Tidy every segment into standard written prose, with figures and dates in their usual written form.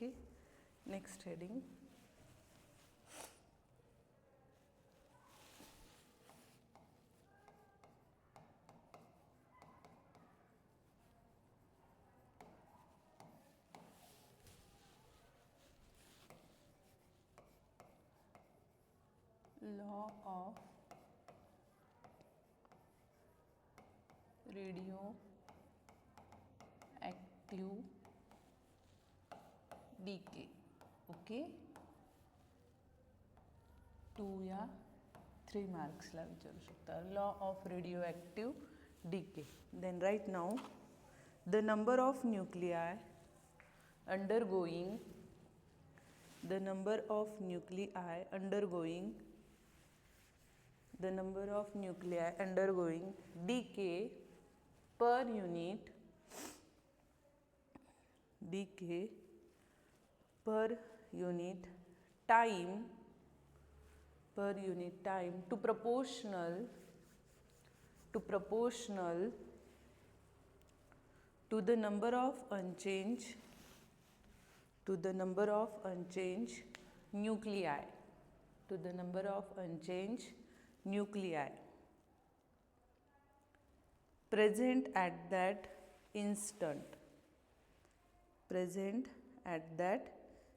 Okay, next heading. Law of radioactive decay. Okay, 2 या 3 मार्क्सला विचारू शकता. Law of radio decay. Then right now, the number of nuclei undergoing the number of nuclei undergoing decay per unit time to proportional to the number of unchanged nuclei present at that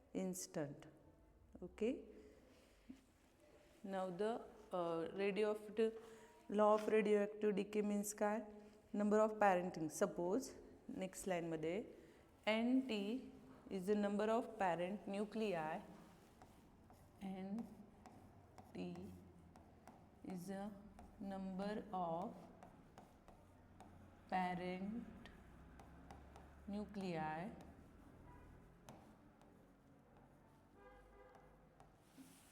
instant. Okay, now the law of radioactive decay means काय? Number of parenting. Suppose next line मध्ये NT is the number of parent nuclei. NT is the number of parent nuclei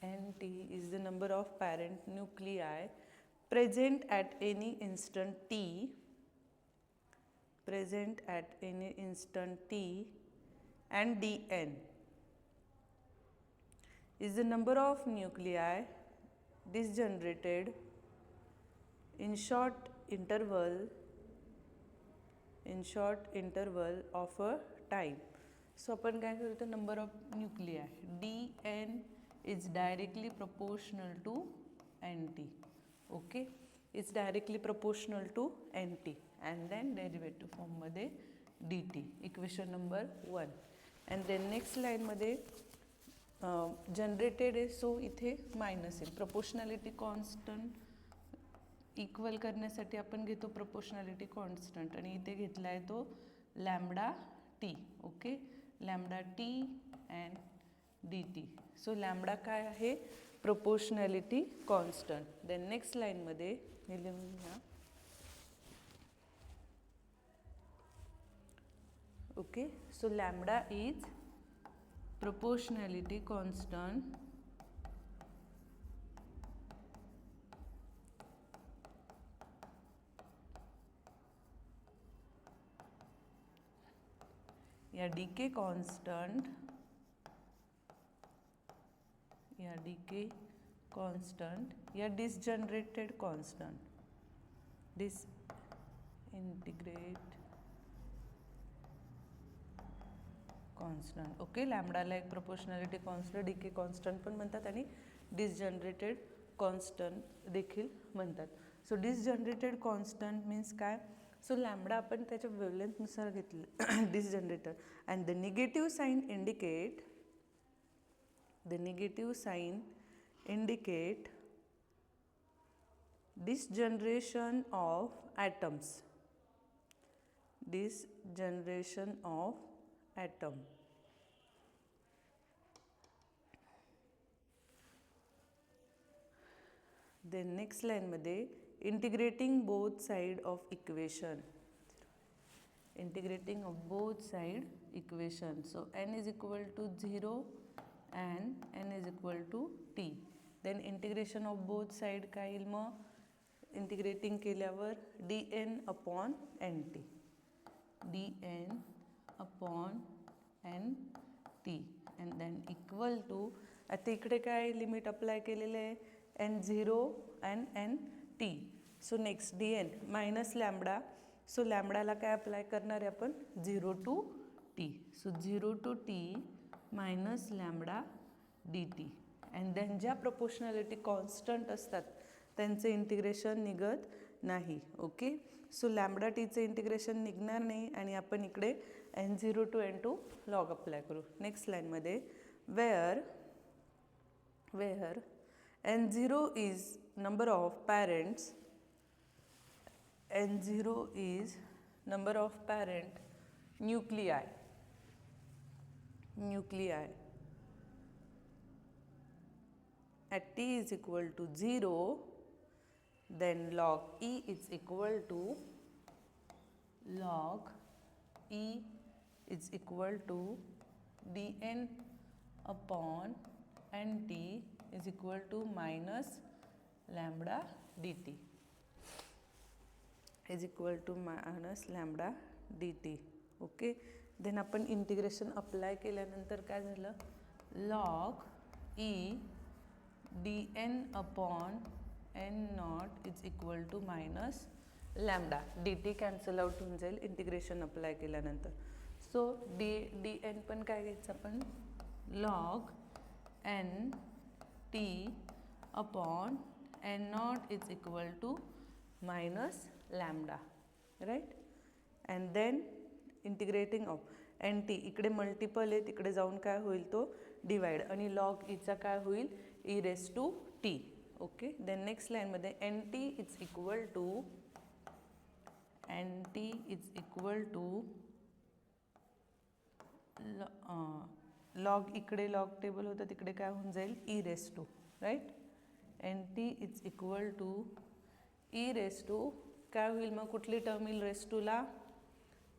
NT is the number of parent nuclei present at any instant t and Dn is the number of nuclei disgenerated in short interval of a time. So आपण काय करतो, number of nuclei Dn is directly proportional to Nt. Okay, it's directly proportional to Nt and then derivative form मध्ये dt, equation number 1. and then next line मध्ये generated आहे, सो इथे minus आहे. Proportionality constant equal करण्यासाठी आपण घेतो proportionality constant आणि इथे घेतला आहे तो lambda T. Okay, lambda T and D T. So lambda काय आहे, प्रोपोर्शनॅलिटी कॉन्स्टंट. देन नेक्स्ट लाईनमध्ये हे लिहून घ्या. Okay, so lambda is proportionality constant या decay constant या disgenerated कॉन्स्टंट. ओके, लॅम्बडाला एक प्रोपोर्शनॅलिटी कॉन्स्टंट, डीके कॉन्स्टंट पण म्हणतात आणि डिसजनरेटेड कॉन्स्टंट देखील म्हणतात. सो डिसजनरेटेड कॉन्स्टंट मीन्स काय, सो लॅम्बडा आपण त्याच्या वेवलेंथनुसार घेतलं disintegrator and the negative sign indicate disgeneration of atoms. Then next line मध्ये integrating both side of equation. So n is equal to 0 and n is equal to t. Then integration of both side काय येईल मग, integrating केल्यावर dn upon nt and then equal to, आता इकडे काय limit apply केलेलं आहे, n0 and nt. So next dn minus lambda. So लॅम्बडाला काय अप्लाय करणार आहे आपण, 0 to t. So 0 to t minus lambda D T. And then ज्या प्रोपोर्शनॅलिटी कॉन्स्टंट असतात त्यांचे इंटिग्रेशन निघत नाही. ओके, सो लॅम्बडा टीचं इंटिग्रेशन निघणार नाही आणि आपण इकडे n0 to n2 log apply करू. नेक्स्ट लाईनमध्ये where n0 is number of parents, n0 is number of parent nuclei at t is equal to 0, then log e is equal to dn upon nt is equal to minus lambda dt is equal to minus lambda dt. Okay, then आपण integration apply केल्यानंतर काय झालं, log e dn upon n not is equal to minus lambda dt cancel out होऊन जाईल integration apply केल्यानंतर. सो dn पण काय घ्यायचं आपण, log n t upon n not is equal to minus lambda, right. And then integrating of N T, इकडे multiple आहे तिकडे जाऊन काय होईल तो डिवाइड, आणि लॉग ईचा काय होईल E raise to T. Okay, then next लाईनमध्ये N T is equal to log, इकडे लॉग टेबल होतं तिकडे काय होऊन जाईल E raise to, right. N T is equal to E raise to काय होईल मग, कुठली टर्म येईल रेस टूला,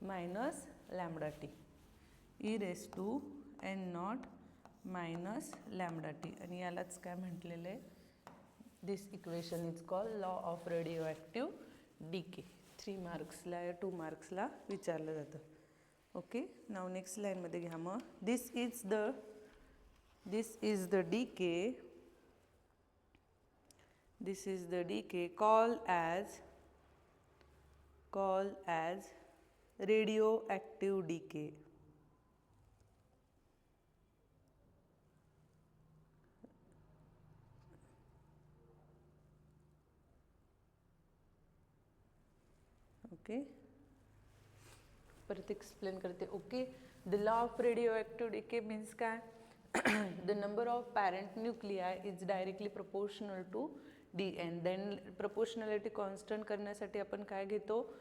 minus lambda T, E raise to N not minus lambda T. आणि यालाच काय म्हटलेलं आहे, this equation is called law of radio active DK. 3 मार्क्सला या 2 मार्क्सला विचारलं जातं. ओके, नाव नेक्स्ट लाईनमध्ये घ्या मग, this is the decay call as radioactive decay. Okay, परत एक्सप्लेन करते. Okay, the law of radio decay means काय, the number of parent nuclei is directly proportional to dn. Then proportionality constant करण्यासाठी आपण काय घेतो,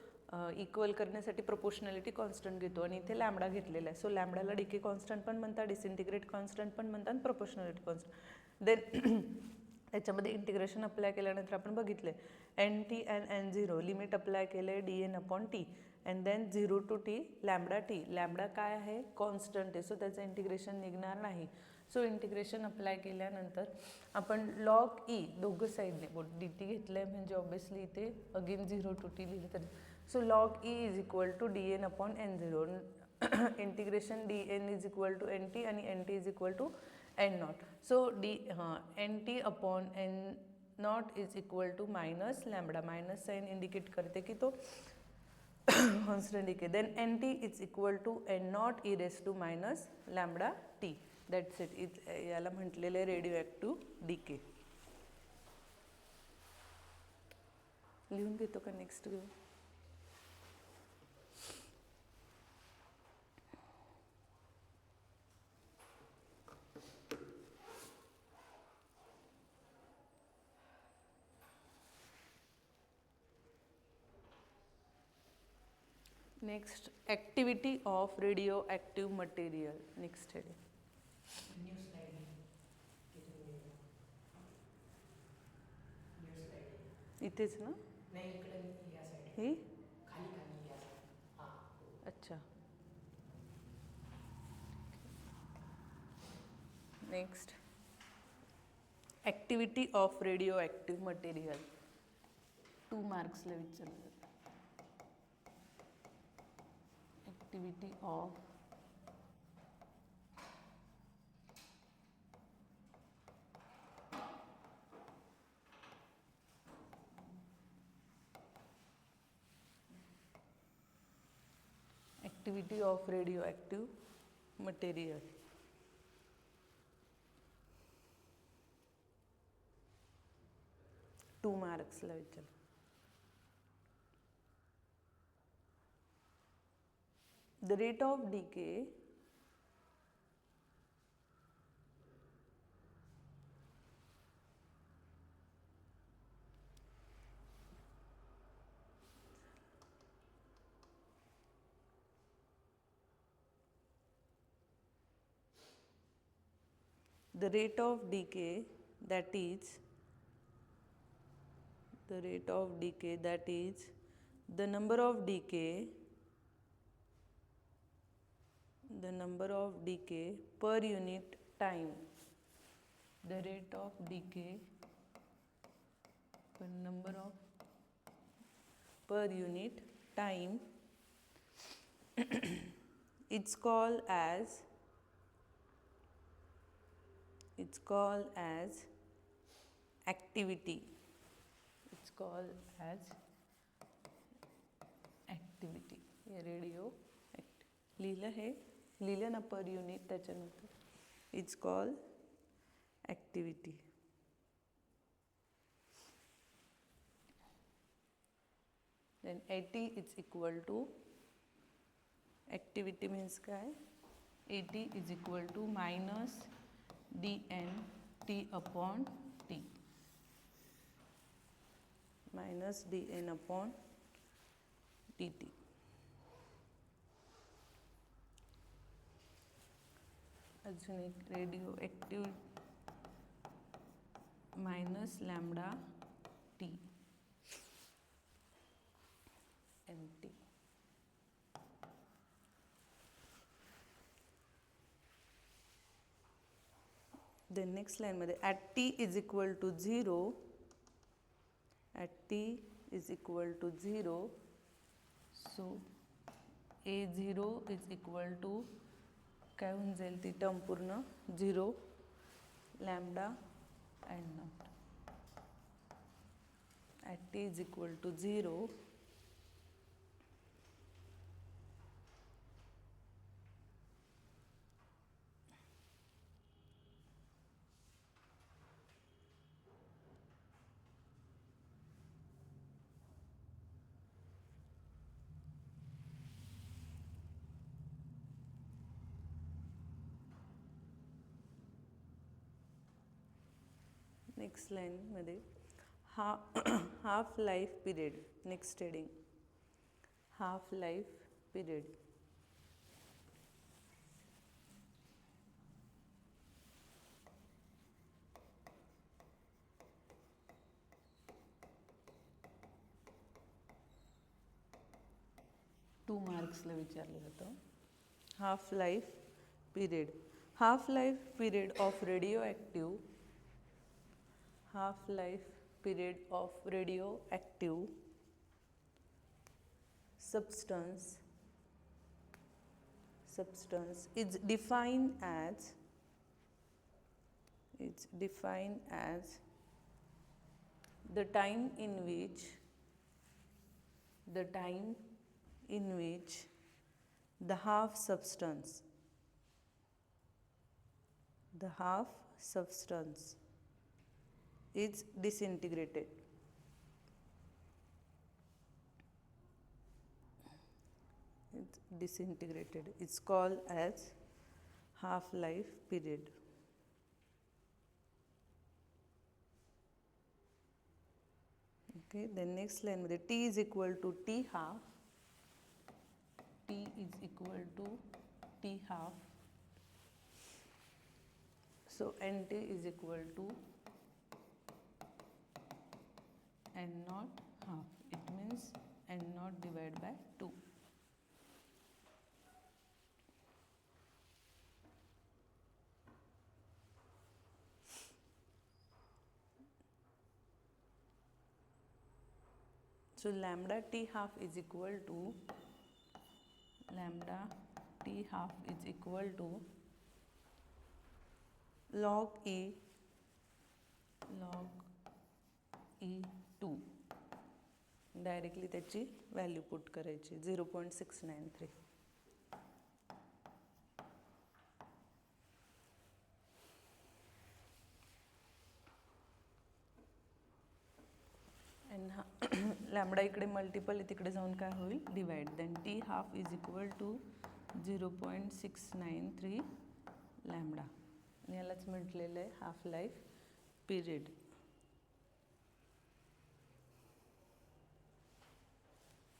इक्वल करण्यासाठी proportionality constant घेतो आणि इथे लॅम्बडा घेतलेला आहे. सो लॅम्बडाला डीके कॉन्स्टंट पण म्हणतात, डिसइंटिग्रेट कॉन्स्टंट पण म्हणतात, प्रोपोर्शनॅलिटी कॉन्स्टंट. देन त्याच्यामध्ये इंटिग्रेशन अप्लाय केल्यानंतर आपण बघितले N T and n0 limit apply केले dn upon T and then 0 to t lambda T. Lambda काय आहे, कॉन्स्टंट आहे, सो त्याचं इंटिग्रेशन निघणार नाही. सो इंटिग्रेशन अप्लाय केल्यानंतर आपण लॉग ई दोघं साईडने डी टी घेतलं आहे म्हणजे ऑब्विसली इथे अगेन 0 to t लिहिलं तर, so log E is equal to dn upon n0, integration dn is equal to nt आणि nt is equal to n not. So nt upon n not is equal to minus lambda, minus sign indicate करते की तो constant decay. Then nt is equal to n not E raise to minus lambda T. That's it. याला म्हटलेलं आहे radio active DK. लिहून घेतो का, next घेऊ. Next, activity of radio active material. Next heading इथेच ना, ही अच्छा. Next, activity of radio active material 2 मार्क्सला विचारलं जातं. Activity of radioactive material. 2 मार्क्सला विचार. The rate of decay that is the number of decay per unit time. The rate of decay per unit time it's called as activity. It's called as activity. Radio लिहिलं ना पर unit त्याच्यानंतर. It's called activity. Then AT is equal to activity means काय AT is equal to minus DNT upon T. Minus DN upon DT. अजून एक radioactive minus lambda T NT. then next line मध्ये at t is equal to 0 so A0 is equal to काय होऊन जाईल ती term पूर्ण 0 lambda and not. at t is equal to 0 next लाईनमध्ये half life period. Next heading half life period. Two मार्क्सला विचारलं जातं. Half life period. Half life period of radioactive substance is defined as the time in which the half substance is disintegrated. It's called as half-life period. Okay, then next line मध्ये T is equal to T half. So NT is equal to N naught half. It means N naught divided by 2. So lambda T half is equal to log E2. Directly त्याची value put करायची 0.693. Lambda इकडे multiple तिकडे जाऊन काय होईल divide. Then T half is equal to 0.693 lambda. आणि यालाच म्हटलेलं आहे हाफ लाईफ पिरियड.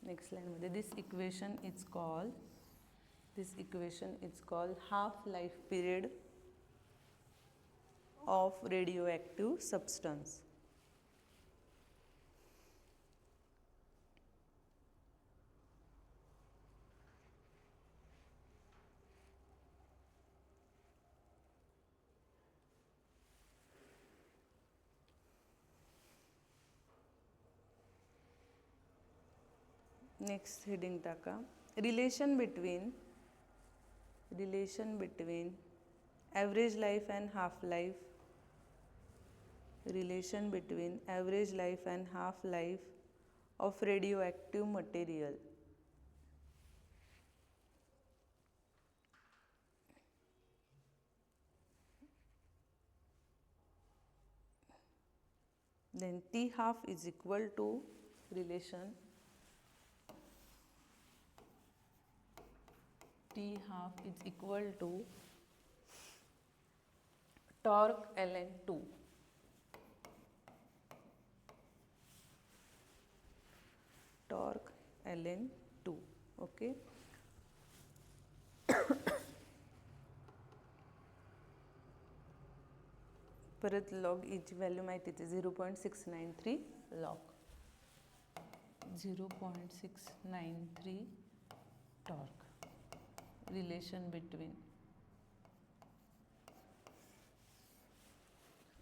नेक्स्ट लाईनमध्ये this equation is called half life period of radio substance. Next heading टाका. Relation between average life and half life. Relation between average life and half life of radio material. Then T half is equal to relation T half is equal to torque ln 2. Torque ln 2. Okay. परत log ईची value माहिती आहे 0.693 log. 0.693 torque. Relation between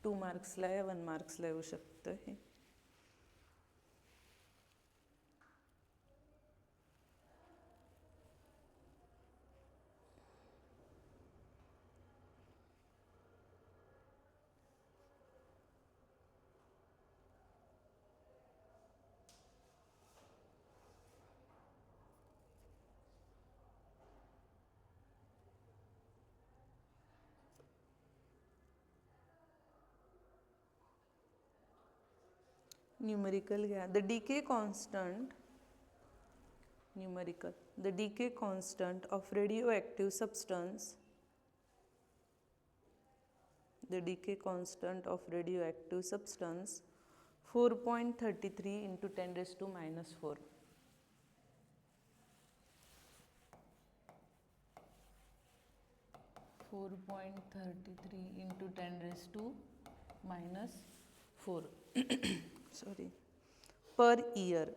2 मार्क्सला या 1 मार्क्सला येऊ शकतं हे. न्यूमेरिकल घ्या. The decay constant of radio substance. The decay constant of radioactive substance 4.33 into 10 raised to minus 4. 4.33 into 10 raised to minus 4 sorry per year.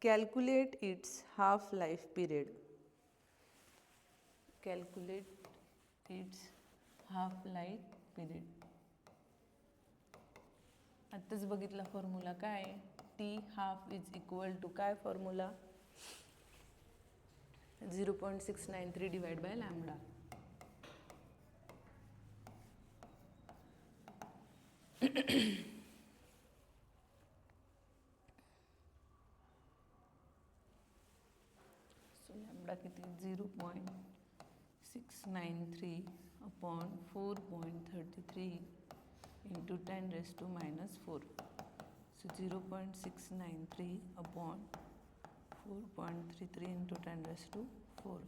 Calculate its half life period. आत्ताच बघितला formula काय. T half is equal to काय formula 0.693 divide by lambda. So lambda किती 0.693 upon 4.33 into 10 raised to minus 4. So 0.693 upon 4.33 into 10 raised to 4.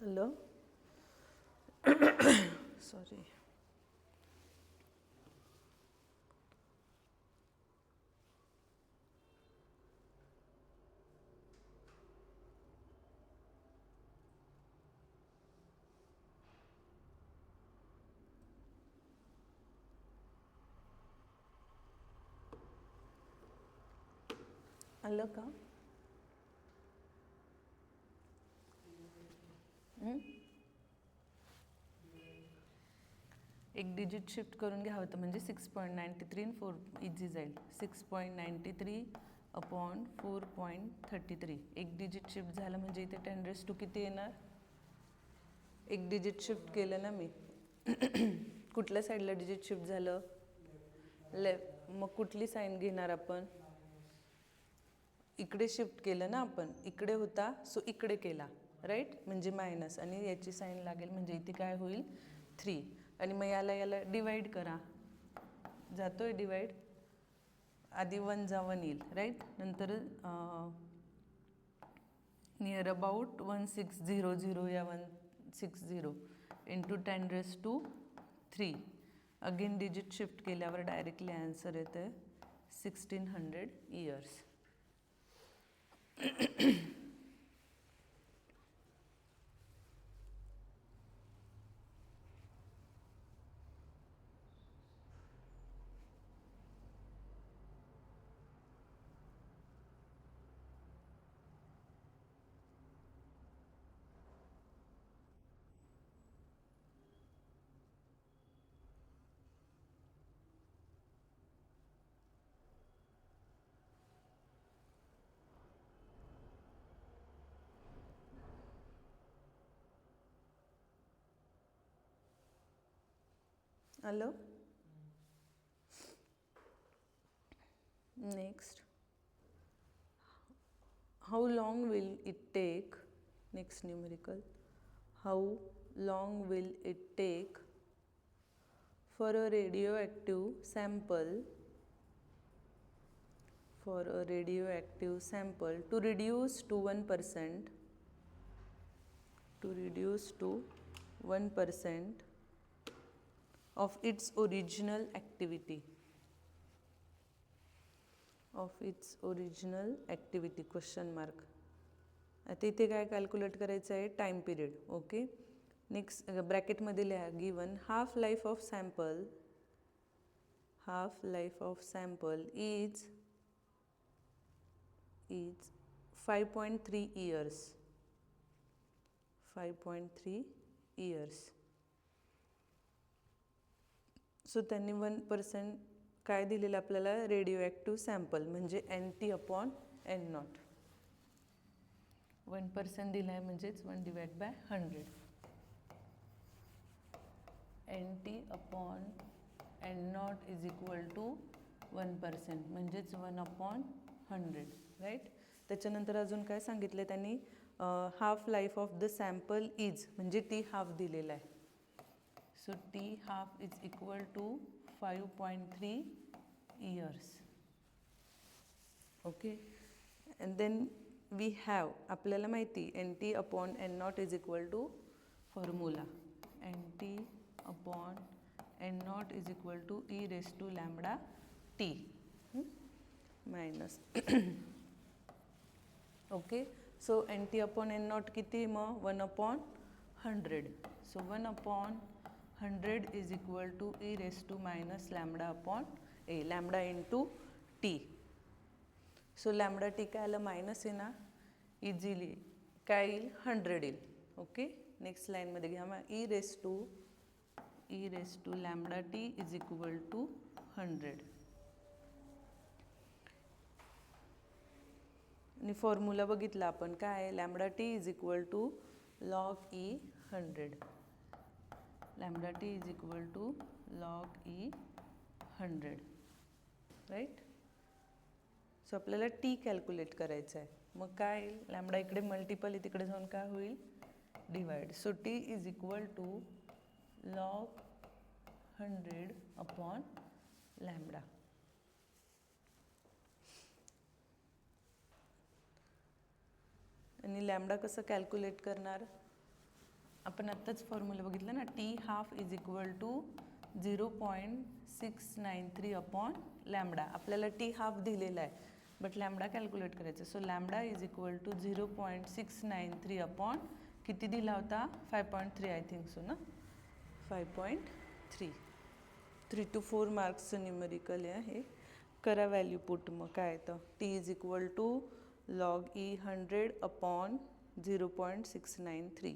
Hello? Sorry. आलं का? एक digit shift करून घ्यावं तर म्हणजे 6.93 आणि 4 इझी जाईल. 6.93 अपॉन 4.33. एक डिजिट शिफ्ट झालं म्हणजे इथे 10 किती येणार? एक डिजिट शिफ्ट केलं ना मी. कुठल्या साईडला डिजिट शिफ्ट झालं? लेफ्ट. मग कुठली साईन घेणार आपण? इकडे शिफ्ट केलं ना आपण, इकडे होता सो इकडे केला, राईट? म्हणजे मायनस, आणि याची साईन लागेल म्हणजे इथे काय होईल? 3. आणि मग याला डिवाईड करा. जातोय डिवाईड? आधी 1 जा 1 येईल, राईट? नंतर नियर अबाउट 1600 या 160 इंटू 10⁻³ अगेन डिजिट शिफ्ट केल्यावर डायरेक्टली आन्सर येतं आहे 1600 इयर्स. आलं? Next, how long will it take, next numerical, how long will it take for a radioactive sample to reduce to 1% of its original activity, question mark. आता इथे काय calculate करायचं आहे? Time period. Okay, next ब्रॅकेटमध्ये लिहा given half life of sample is 5.3 years. 5.3 years. So त्यांनी 1% काय दिलेलं आपल्याला? रेडिओ ॲक्टिव्ह सॅम्पल म्हणजे NT/N0. 1% दिलं आहे म्हणजेच 1/100. NT/N0 इज इक्वल टू 1% म्हणजेच 1/100, राईट? त्याच्यानंतर अजून काय सांगितलं त्यांनी? Half life of the sample is म्हणजे T हाफ दिलेला आहे. So T half is equal to 5.3 years. Okay, and then we have, आपल्याला माहिती NT/N0 इज इक्वल टू formula NT/N0 is equal to e⁻λT minus. Okay, so NT/N0 किती मग? 1/100. So 1/100 is equal to e⁻λ lambda into T. So lambda T काय आलं? Minus आहे ना, easily काय येईल? 100 येईल. ओके, नेक्स्ट लाईनमध्ये घ्या मग e⁻λT इज इक्वल टू 100. आणि फॉर्म्युला बघितला आपण काय आहे? λT is equal to log E100. λT is equal to log E100, right? So आपल्याला T कॅल्क्युलेट करायचं आहे. मग काय येईल? लॅम्बडा इकडे मल्टिपल आहे, तिकडे जाऊन काय होईल? Divide. So T is equal to log 100/λ. आणि लॅम्बडा कसं कॅल्क्युलेट करणार? आपण आत्ताच फॉर्म्युला बघितलं ना, T half is equal to 0.693/λ. आपल्याला T हाफ दिलेला आहे, बट लॅम्बडा कॅल्क्युलेट करायचं. सो लॅम्बडा इज इक्वल टू 0.693 किती दिला होता? 5.3 आय थिंक सो ना, 5.3. 3 to 4 मार्क्सचं न्यूमेरिकल आहे. करा व्हॅल्यू पुट, मग काय तर t is equal to log e 100 upon 0.693.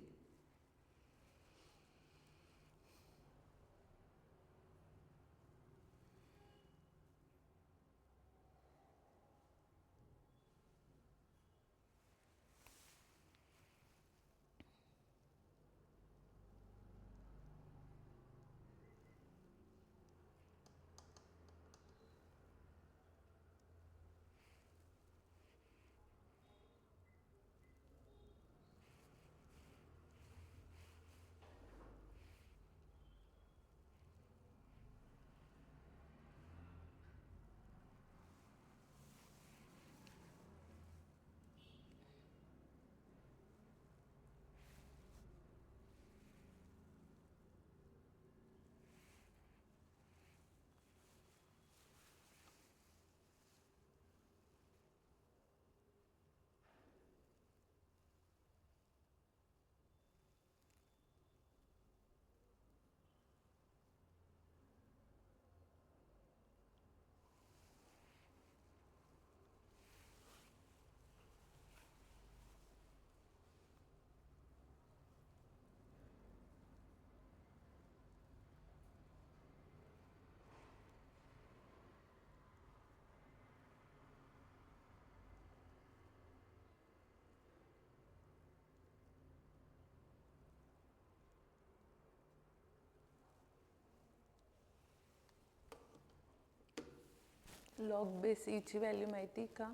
Log base ईची व्हॅल्यू माहिती का?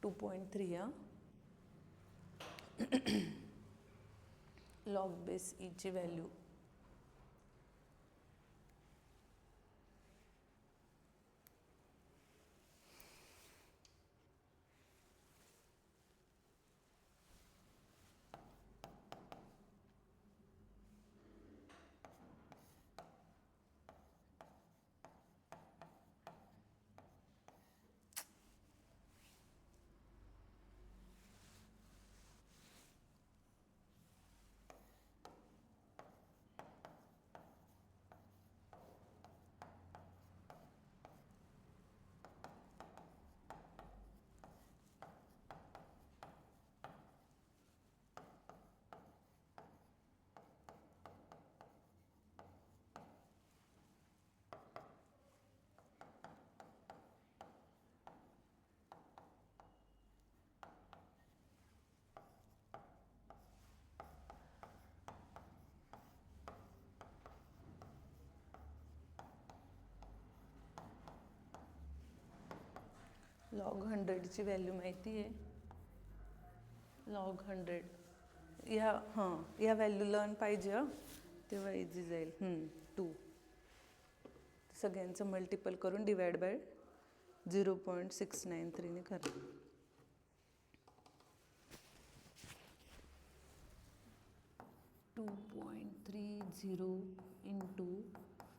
2.3. लॉग बेस ईची व्हॅल्यू लॉग 100ची व्हॅल्यू माहिती आहे? लॉग 100 ह्या व्हॅल्यू लर्न पाहिजे तेव्हा इझी जाईल. 2 सगळ्यांचं मल्टिपल करून डिवाइड बाय 0.693 करा. 2.30 इंटू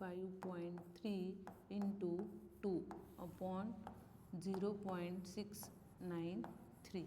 5.3 इंटू 2 अपॉन 0.693.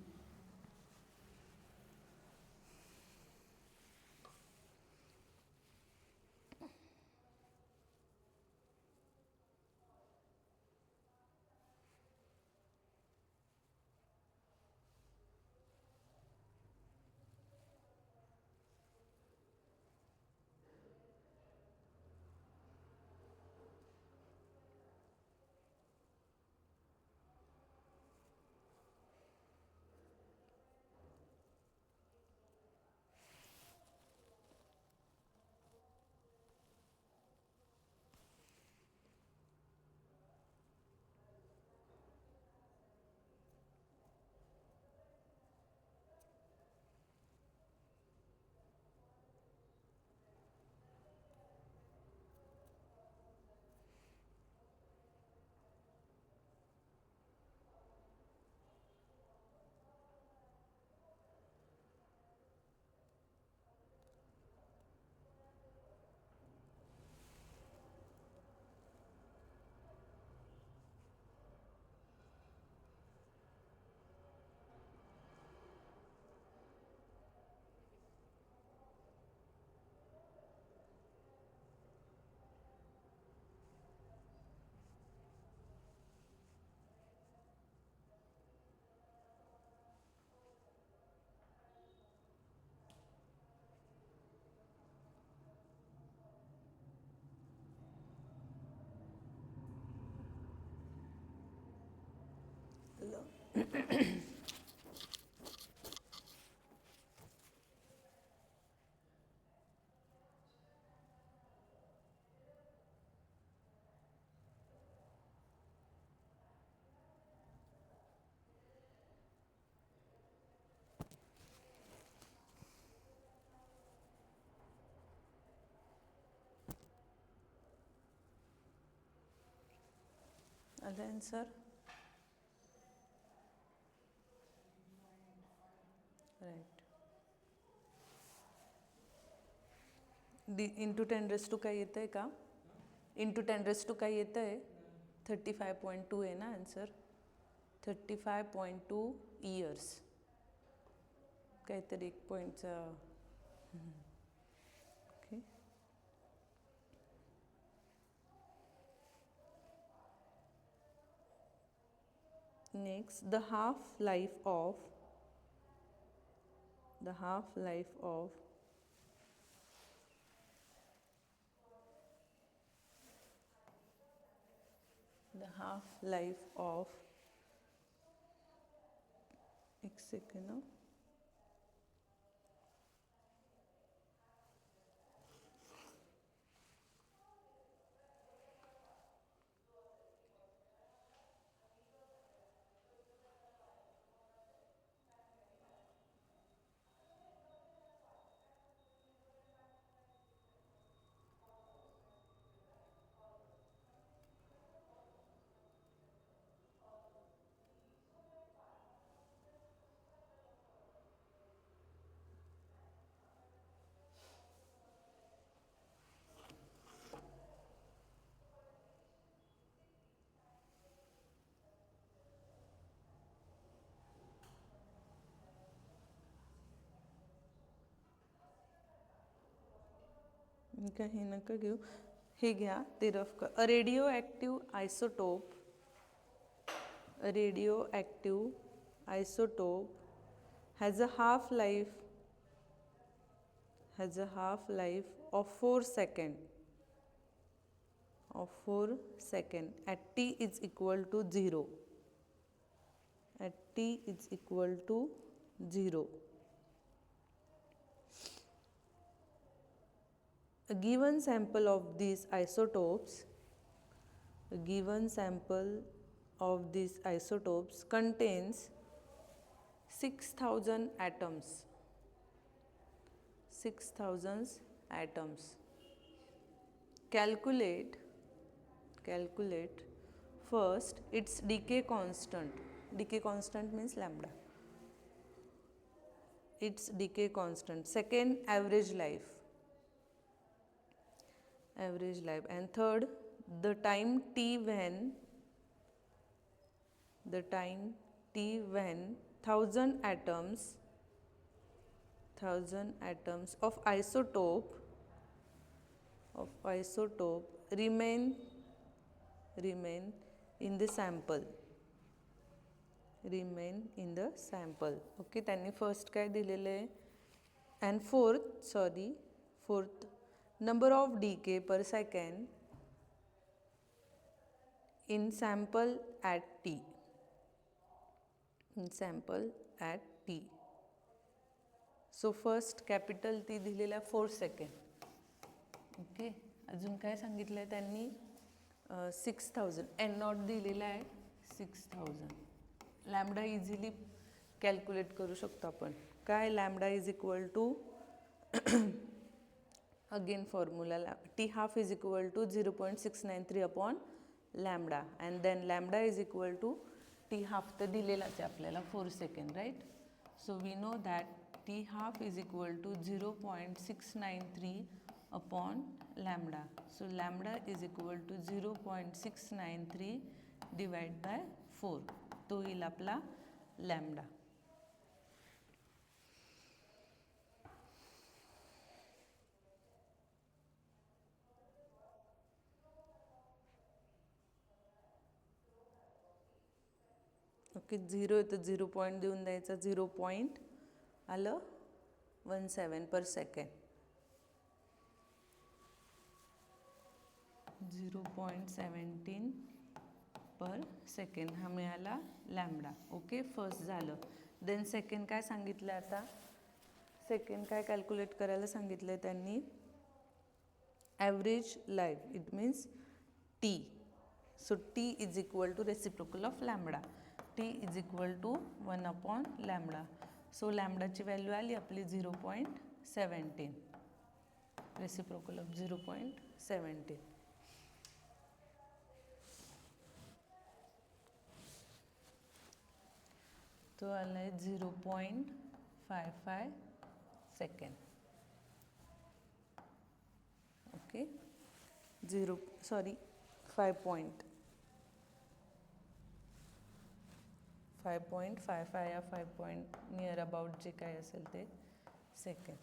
आलं आन्सर? राईट. इंटू 10⁻² काय येतं आहे का? इंटू 10⁻² काय येतं आहे? 35.2 आहे ना आन्सर. 35.2 इयर्स. काहीतरी 1 पॉईंटचा. Okay. Next, the half life of the half life of एक सेकंड ना. काही नका घेऊ, हे घ्या ते रफ कर. A radioactive isotope has a half life of 4 second at t is equal to 0. A given sample of these isotopes contains 6,000 atoms. Calculate first its decay constant. Decay constant means lambda. Its decay constant. Second, average life, and third, the time t when 1,000 atoms of isotope remain in the sample. Okay. त्यांनी first काय दिलेलं आहे? And fourth number of decay per second in sample at t. So first capital T दिलेला 4 second. Okay. अजून काय सांगितलं आहे त्यांनी? 6,000. एन नॉट दिलेला आहे 6,000. लॅम्बडा इझिली कॅल्क्युलेट करू शकतो आपण. काय? Lambda is equal to again formula t half is equal to 0.693 upon lambda, and then lambda is equal to t half तर दिलेलाच आहे आपल्याला 4 second, right? So we know that t half is equal to 0.693 upon lambda. So lambda is equal to 0.693 divided by 4. तो येईल आपला lambda. Okay. 0 आहे तर 0 point देऊन द्यायचा. 0.17 पर सेकंड. 0.17 पर सेकंड हा मिळाला लॅम्बडा. ओके, फर्स्ट झालं. देन सेकंड काय सांगितलं, आता सेकंड काय कॅल्क्युलेट करायला सांगितलं आहे त्यांनी, average life, it means T. So T is equal to reciprocal of lambda. T is equal to 1 upon lambda. So लॅम्बडाची व्हॅल्यू आली आपली 0.17, रेसिप्रोकल ऑफ 0.17. तो आला आहे 0.55 सेकंड. ओके, 5.55 या 5 नियर अबाउट जे काय असेल ते second.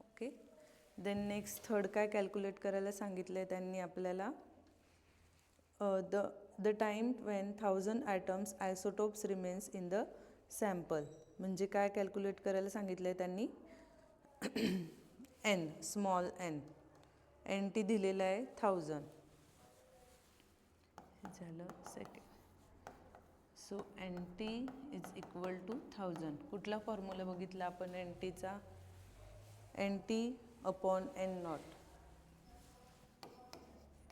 Okay, then next third काय कॅल्क्युलेट करायला सांगितलं आहे त्यांनी आपल्याला, the time when 1000 atoms isotopes remains in the sample. म्हणजे काय कॅल्क्युलेट करायला सांगितलं आहे त्यांनी, N, small n. N t दिलेला आहे 1000. झालं second. So N T is equal to 1000. कुठला फॉर्म्युला बघितला आपण एन टीचा, N t upon N naught.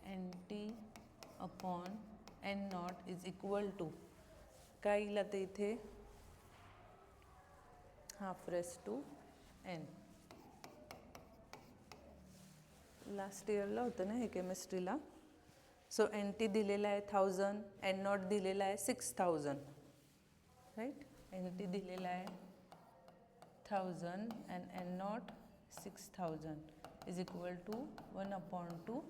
N t upon N naught is equal to काय येईल आता इथे, half raise to N. Last इयरला होतं ना हे केमिस्ट्रीला. सो एन टी दिलेला आहे 1000, एन नॉट दिलेला आहे 6000, राईट. एन टी दिलेला आहे 1000 and N naught 6000 is equal to 1/2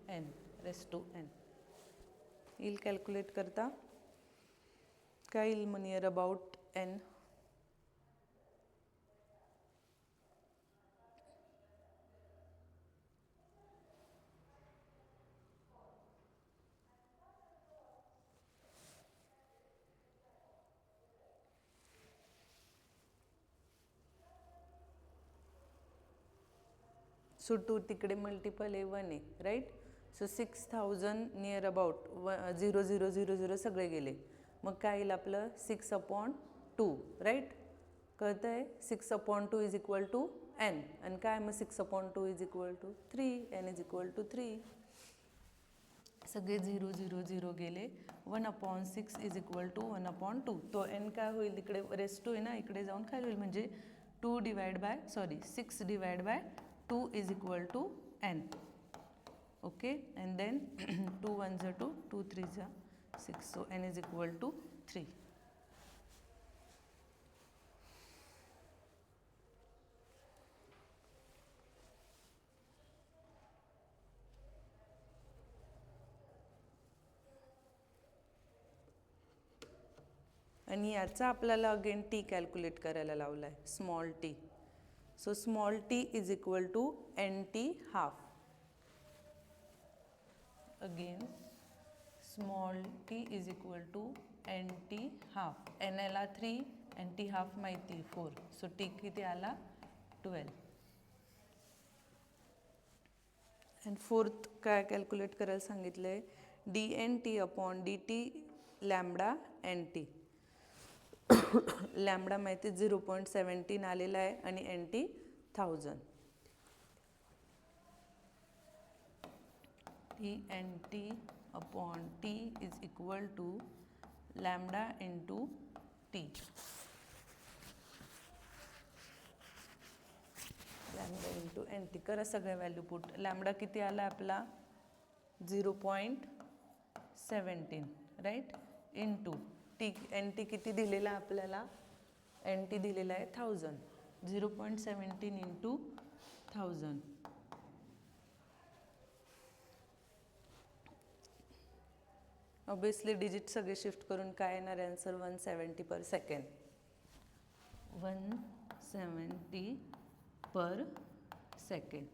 N raise to N. येईल कॅल्क्युलेट करता काय येईल मग नियर अबाउट एन, सो 2 तिकडे मल्टिपल आहे 1 आहे, राईट. सो 6000 नियर अबाउट 0000 सगळे गेले. मग काय येईल आपलं 6/2, राईट. कळतं आहे, 6/2 इज इक्वल टू एन. आणि काय मग 6/2 is equal to 3, N is equal to 3. सगळे 000 गेले. 1/6 इज इक्वल टू 1/2. तो एन काय होईल, इकडे रेस टू आहे ना, इकडे जाऊन काय होईल म्हणजे 6 divide by 2 is equal to n. Okay, and then 2 1s are 2, 2 3s are 6. So n is equal to 3. आणि याचा आपल्याला अगेन टी कॅल्क्युलेट करायला लावला आहे, small t. So small t is equal to N t half. Again small t is equal to N t half. N आला 3, N t half माहिती 4. So T किती आला 12. अँड फोर्थ काय calculate करायला सांगितलं आहे, d N t upon d t lambda N t. Lambda माहिती 0.17 आलेला आहे आणि N t 1000. T N t upon t is equal to lambda into t. Lambda into N t करा सगळ्या व्हॅल्यू पुट. लॅम्बडा किती आला आपला 0.17, right. Into t, N t किती दिलेला आपल्याला, एन टी दिलेला आहे 1000. 0.17 इंटू 1000. ऑब्वियसली डिजिट सगळे शिफ्ट करून काय येणार आन्सर 170 पर सेकंड. 170 पर सेकंड.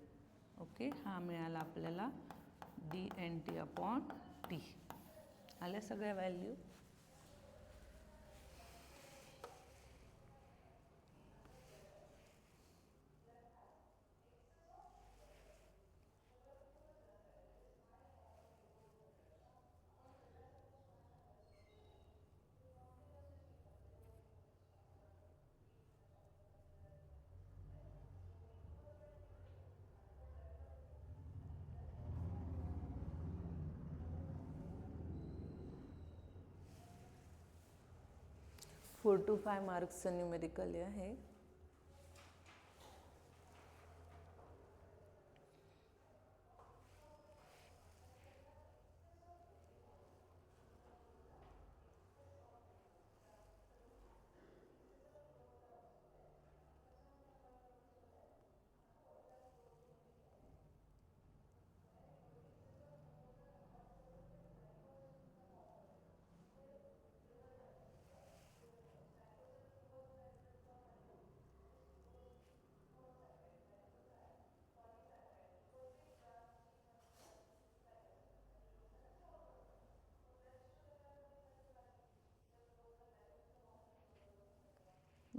ओके, हा मिळाला आपल्याला d N t upon t. आल्या सगळ्या व्हॅल्यू. 4 to 5 मार्क्सचं न्यूमेरिकल आहे.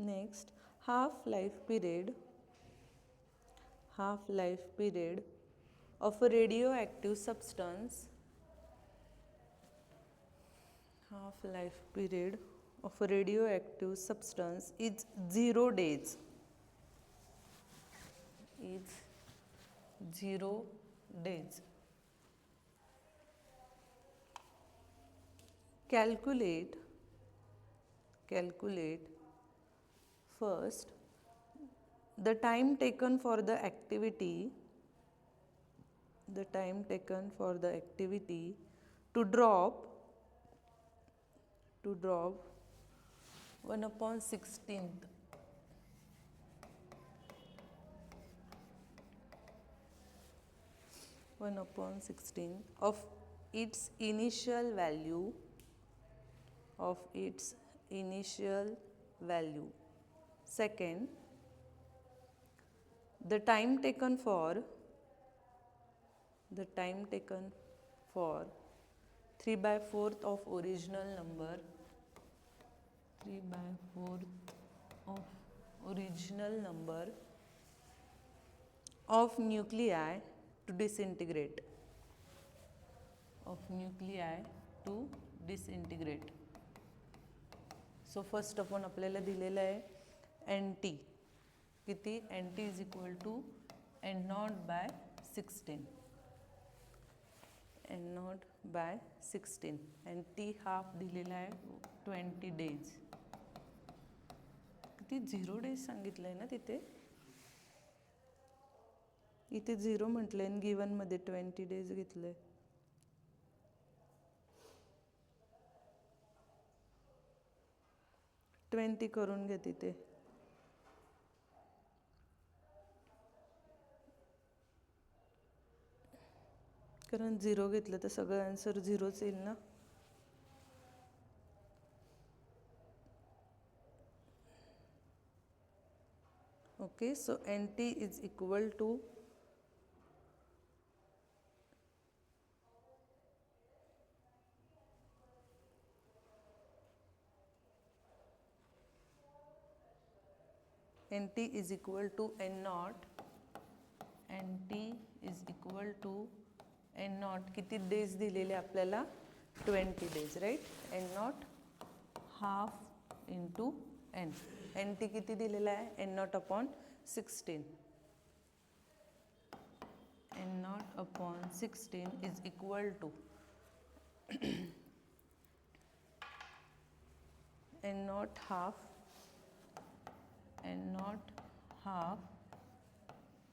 Next, half-life period of a radioactive substance. Half-life period of a radioactive substance is 0 days. Is 0 days. Calculate first the time taken for the activity to drop 1/16th of its initial value. Second, the time taken for 3/4 of original number of nuclei to disintegrate. So first आपण आपल्याला दिलेलं आहे NT. किती? NT is equal to N0 by 16. N0 by 16 and T half दिलेला आहे 20 days. किती? 0 days सांगितलं आहे ना तिथे. इथे 0 म्हटलं आहे, गिवन मध्ये 20 days घेतलंय. ट्वेंटी करून घे तिथे. कारण 0 घेतलं तर सगळं आन्सर 0च येईल ना. Okay, so NT is equal to NT is equal to N0. NT is equal to N0. किती डेज दिलेले आपल्याला? 20 days, right. N0 half into N. NT किती दिलेला आहे? N0 upon 16. N0 upon 16 is equal to N0 half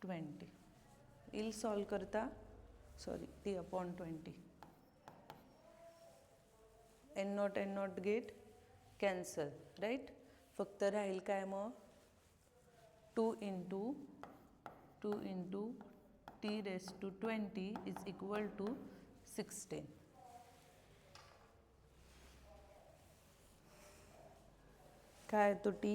20. I'll solve करता T upon 20. N0 get cancel, right. फक्त राहील काय मग? 2 into T⁻20 is equal to 16. काय तो T?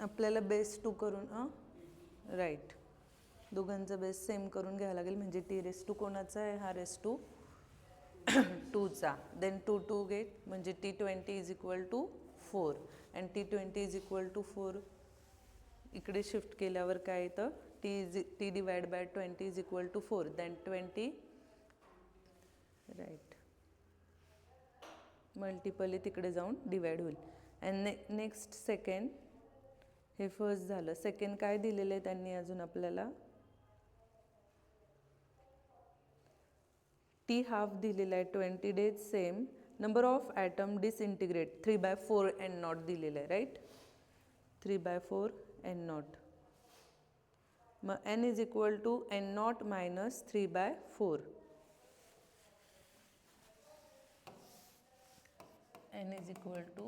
आपल्याला बेस 2 करून राईट, दोघांचा बेस सेम करून घ्यावं लागेल. म्हणजे T⁻2 कोणाचा आहे? हा ⁻2 2चा. देन 2 गेट म्हणजे T20 is equal to 4 and T20 is equal to 4. इकडे शिफ्ट केल्यावर काय येतं, T divide by 20 is equal to 4. Then 20 right multiply तिकडे जाऊन डिवाइड होईल. अँड नेक्स्ट सेकंड, हे फर्स्ट झालं. सेकंड काय दिलेलं आहे त्यांनी अजून आपल्याला, T हाफ दिलेला आहे 20 days. Same number of atom disintegrate 3/4 N naught दिलेलं आहे, राईट. 3/4 N naught. मग N is equal to N naught minus 3/4. N is equal to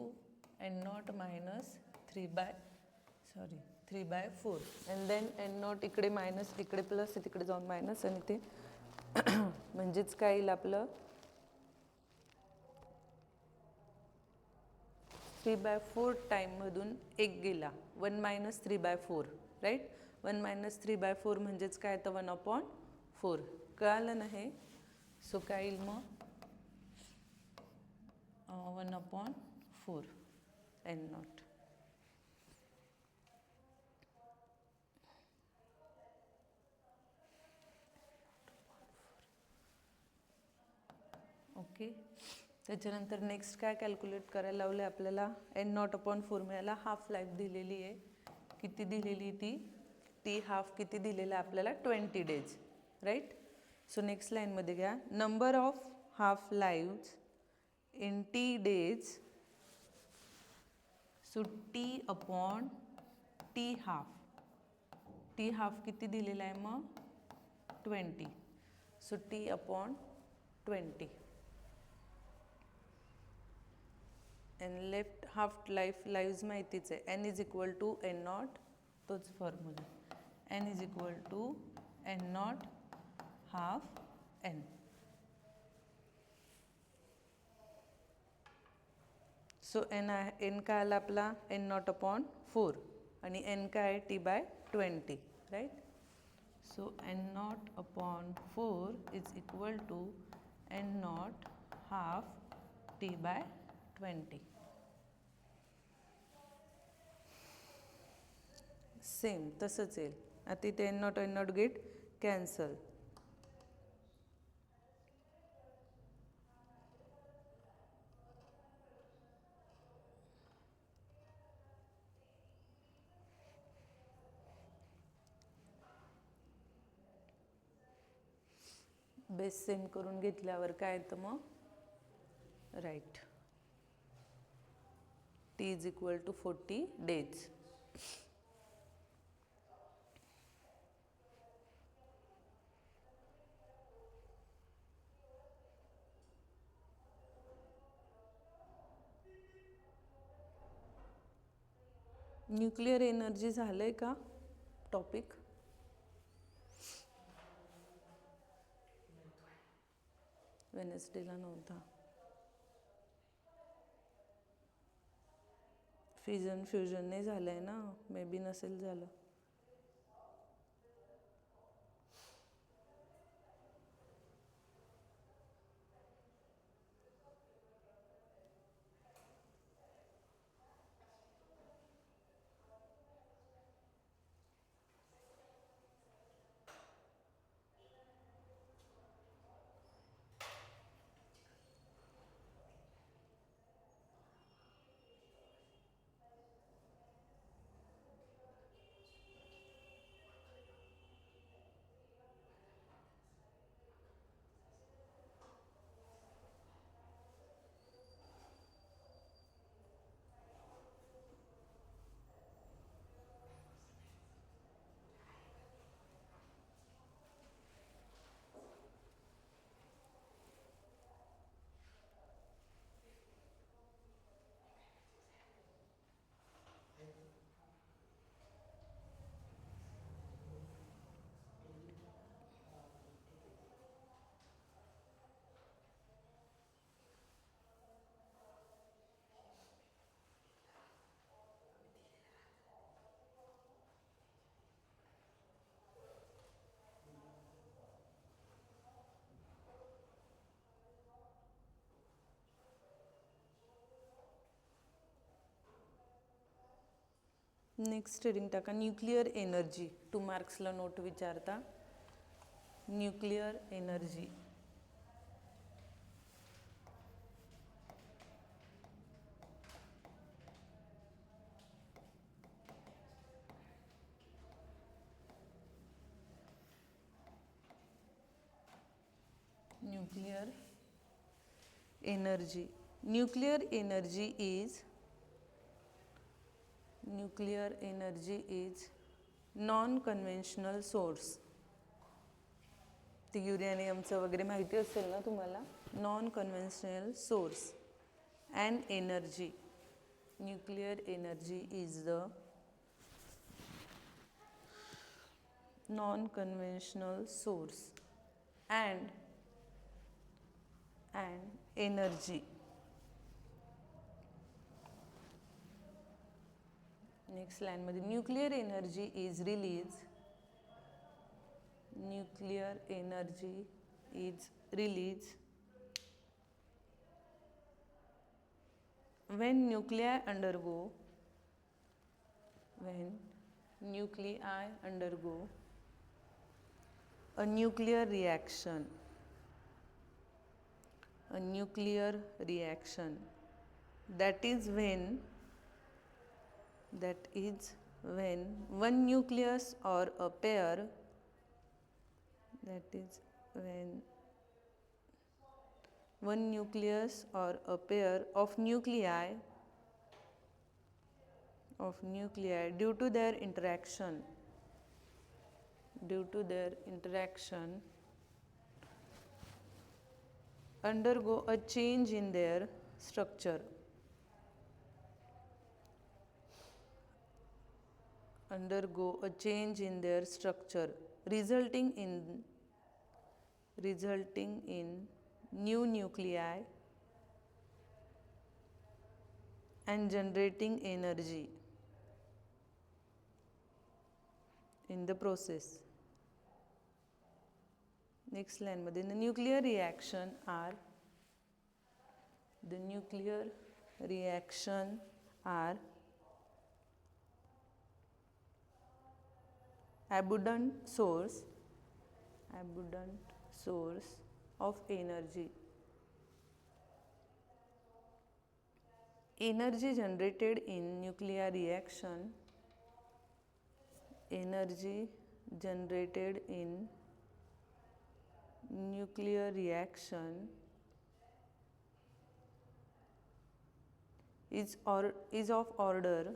N naught minus 3/4. and then N naught इकडे minus, इकडे plus, तिकडे जाऊन minus, आणि ते म्हणजेच काय येईल आपलं 3/4 टाईममधून एक गेला, 1 मायनस 3/4, राईट. 1 मायनस 3/4 म्हणजेच काय तर 1/4. कळालं ना हे. सो काय येईल मग 1/4 N नॉट. ओके. त्याच्यानंतर नेक्स्ट काय कॅल्क्युलेट करायला लावलं आहे आपल्याला, N0/4 मिळाला. हाफ लाईफ दिलेली आहे, किती दिलेली ती, T हाफ किती दिलेला आहे आपल्याला 20 days, राईट. सो नेक्स्ट लाईनमध्ये घ्या, number of half lives in T days. So T/T half. T half किती दिलेला आहे मग 20. So T/20. And left half lives माहितीच आहे, N is equal to N naught, तोच formula. N is equal to N naught half N. So N काय आला आपला N0/4 आणि N काय आहे T/20, right. So N0/4 is equal to N naught half T/20. Same तसंच येईल. आता इथे N0 get cancel. Base same करून घेतल्यावर काय येतं मग, right. T is equal to 40 days. Nuclear energy झालंय का टॉपिक. वेनेसडेला नव्हता. फ्युजन नाही झालंय ना, मे बी नसेल झालं. नेक्स्ट हेडिंग टाका न्यूक्लिअर एनर्जी. 2 मार्क्सला नोट विचारता. Nuclear energy. Nuclear energy. Nuclear energy is non-conventional source. ते युरेनियमचं वगैरे माहिती असेल ना तुम्हाला. Non-conventional source and energy. Nuclear energy is the non-conventional source and energy. Next लाईनमध्ये nuclear energy is release. Nuclear energy is release when nuclei undergo a nuclear reaction. That is when one nucleus or a pair of nuclei due to their interaction undergo a change in their structure. Resulting in new nuclei and generating energy in the process. Next line मध्ये the nuclear reaction are abundant source of energy. Energy generated in nuclear reaction is of order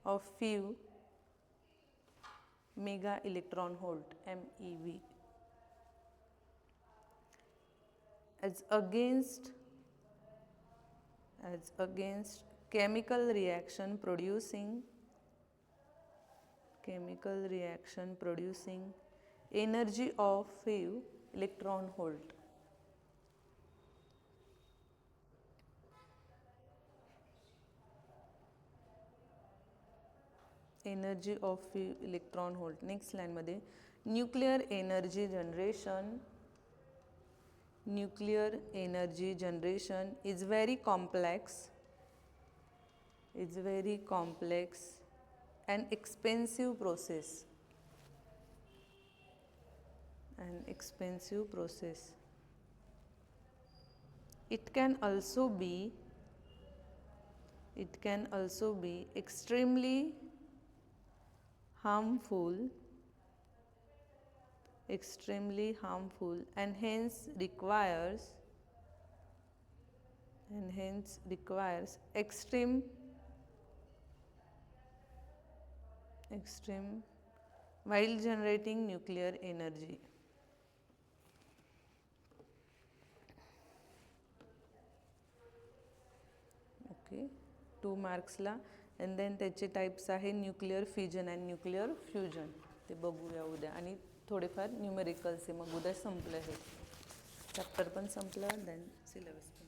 of few mega electron volt, MeV, as against chemical reaction producing energy of few electron volt. Energy of few electron volt. Next line मध्ये nuclear energy generation is very complex and expensive process. It can also be extremely harmful and hence requires extreme while generating nuclear energy. Okay, 2 मार्क्सला. and then त्याचे types आहे nuclear fission and nuclear fusion. ते बघूया उद्या. आणि थोडेफार numericals आहे. मग उद्या संपलं हे चॅप्टर पण संपलं. Then syllabus